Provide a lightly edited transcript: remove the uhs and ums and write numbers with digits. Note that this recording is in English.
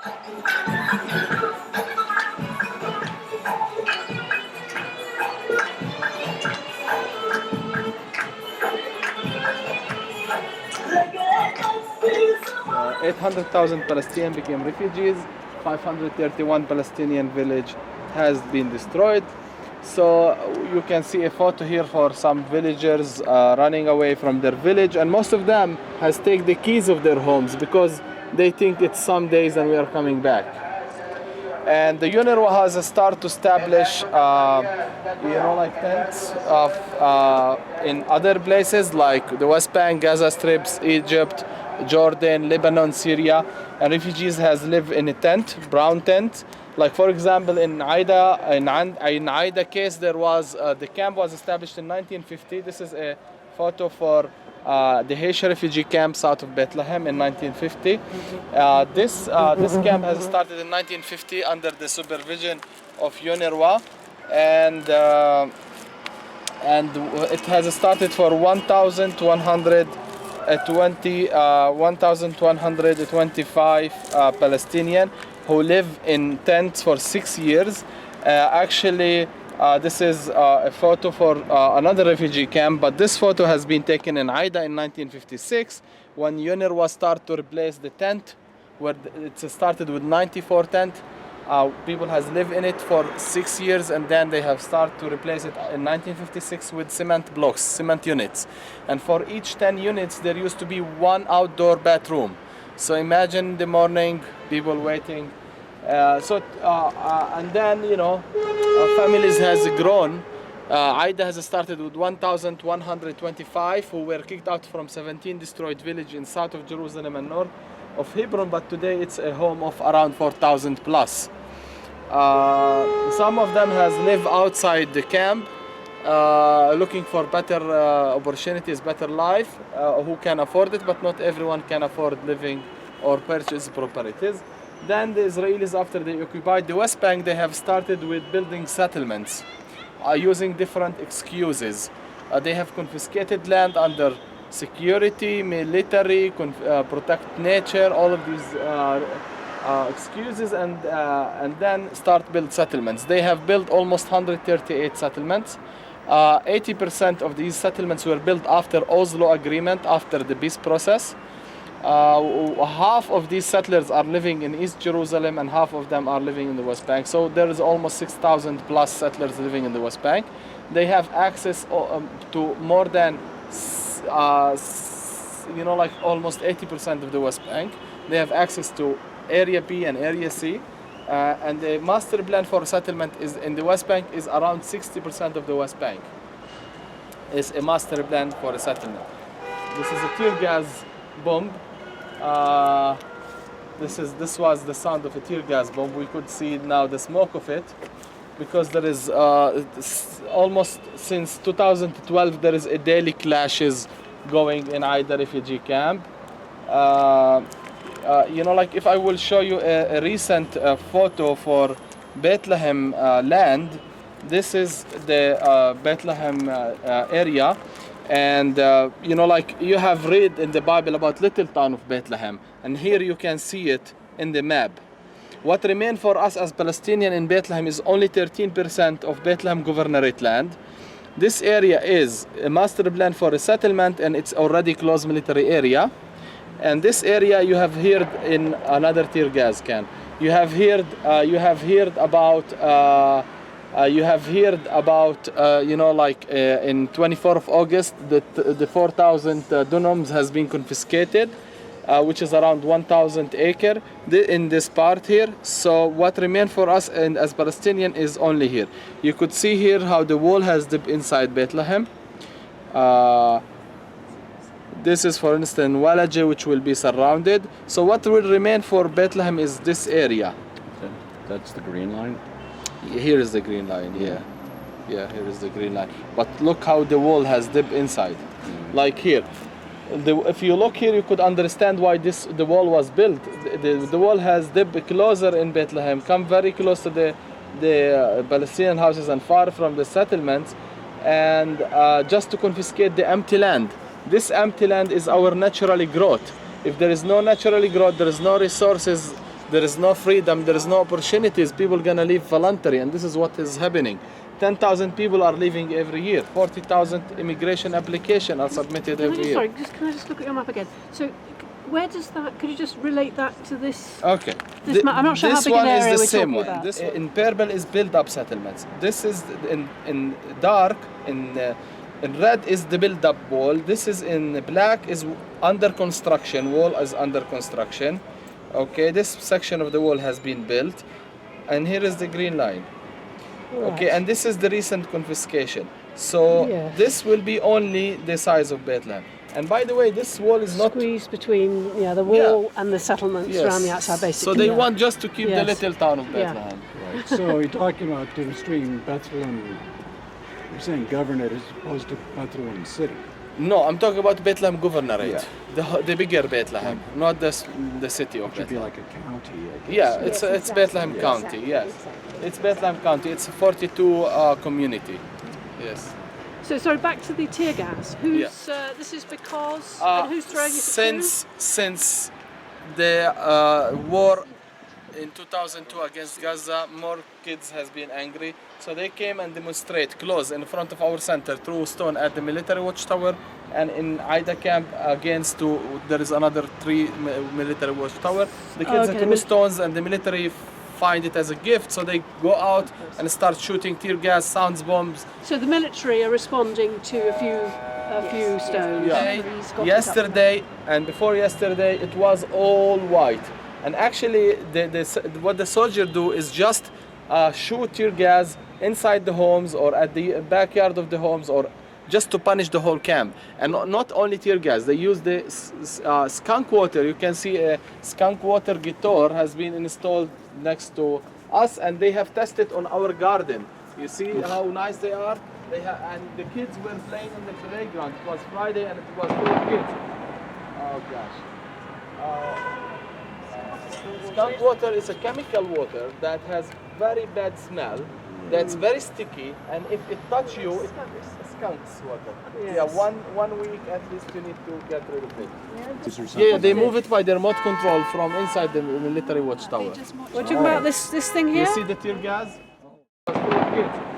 $800,000 Palestinians became refugees. 531 Palestinian village has been destroyed. So you can see a photo here for some villagers running away from their village, and most of them has taken the keys of their homes because they think it's some days and we are coming back. And the UNRWA has started to establish, like tents of in other places like the West Bank, Gaza Strips, Egypt, Jordan, Lebanon, Syria, and refugees has lived in a tent, brown tent. Like for example, in Aida case, there was the camp was established in 1950. This is a photo for the Haitian refugee camp south of Bethlehem in 1950. This camp has started in 1950 under the supervision of UNRWA, and it has started for 1,125 Palestinians who live in tents for 6 years. This is a photo for another refugee camp, but this photo has been taken in Aida in 1956 when UNRWA started to replace the tent, where it started with 94 tents. People has lived in it for 6 years, and then they have started to replace it in 1956 with cement blocks, cement units. And for each 10 units, there used to be one outdoor bathroom. So imagine the morning, people waiting. And then, families has grown. Aida has started with 1,125 who were kicked out from 17 destroyed villages in south of Jerusalem and north of Hebron, but today it's a home of around 4,000 plus. Some of them has lived outside the camp, looking for better opportunities, better life, who can afford it, but not everyone can afford living or purchase properties. Then the Israelis, after they occupied the West Bank, they have started with building settlements using different excuses. They have confiscated land under security, military, protect nature, all of these excuses, and then start build settlements. They have built almost 138 settlements. 80% of these settlements were built after Oslo Agreement, after the peace process. Half of these settlers are living in East Jerusalem and half of them are living in the West Bank. So there is almost 6,000 plus settlers living in the West Bank. They have access to more than almost 80% of the West Bank. They have access to Area B and Area C. And the master plan for settlement is in the West Bank is around 60% of the West Bank. Is a master plan for a settlement. This is a tear gas bomb. This was the sound of a tear gas bomb. We could see now the smoke of it, because there is almost since 2012 there is a daily clashes going in Aida refugee camp. If I will show you a recent photo for Bethlehem land, this is the Bethlehem area. And you have read in the Bible about little town of Bethlehem, and here you can see it in the map. What remains for us as Palestinians in Bethlehem is only 13% of Bethlehem governorate land. This area is a master plan for a settlement, and it's already closed military area. And this area you have heard in another tear gas can. You have heard about in 24th of August, the 4,000 dunams has been confiscated, which is around 1,000 acre in this part here. So what remains for us and as Palestinian is only here. You could see here how the wall has dipped inside Bethlehem. This is, for instance, Walaje, which will be surrounded. So what will remain for Bethlehem is this area. That's the green line? Here is the green line, yeah, here is the green line. But look how the wall has dipped inside. Like here, if you look here, you could understand why the wall was built. The wall has dipped closer in Bethlehem, come very close to the Palestinian houses and far from the settlements, and just to confiscate the empty land. This empty land is our naturally growth. If there is no naturally growth, there is no resources, There is no freedom, there is no opportunities. People gonna leave voluntary, and this is what is happening. 10,000 people are leaving every year. 40,000 immigration applications are submitted every year. Sorry, can I just look at your map again? So, where does that? Could you just relate that to this? Okay. This map? I'm not sure how this big an one is area the we're same talking one. about. This in purple is build-up settlements. This is in dark in red is the build-up wall. This is in black is under construction. Wall is under construction. Okay, this section of the wall has been built, and here is the green line. Okay, and this is the recent confiscation. So Yes. this will be only the size of Bethlehem. And by the way, this wall is not Squeezed between the wall and the settlements Yes. around the outside, basically. So they want just to keep the Yes. little town of Yeah. Bethlehem. Right. So you're talking about difference between Bethlehem, you're saying governorate as opposed to Bethlehem city. No, I'm talking about Bethlehem Governorate, the bigger Bethlehem, not the city of It should be Bethlehem. like a county, I guess. Yeah, it's Bethlehem County. Yes, it's Bethlehem County. It's a 42 community. Yes. So, sorry, back to the tear gas. This is because and who's throwing it? Since the war in 2002 against Gaza, more kids has been angry, so they came and demonstrate close in front of our center, threw stone at the military watchtower, and in Aida camp against there is another 3 military watchtower. The kids threw stones, and the military find it as a gift, so they go out and start shooting tear gas, sounds bombs. So the military are responding to a few stones. Yesterday and before yesterday, it was all white. And actually, what the soldiers do is just shoot tear gas inside the homes or at the backyard of the homes, or just to punish the whole camp. And not only tear gas, they use the skunk water. You can see a skunk water guitar has been installed next to us, and they have tested on our garden. You see how nice they are? And the kids were playing in the playground. It was Friday, and it was full of kids. Oh gosh. Skunk water is a chemical water that has very bad smell, that's very sticky, and if it touch you, it's skunk's water. Yes. Yeah, one week at least you need to get rid of it. Is there something? Yeah, they move it by the remote control from inside the military watchtower. We're talking about this thing here. You see the tear gas? It's full of kids.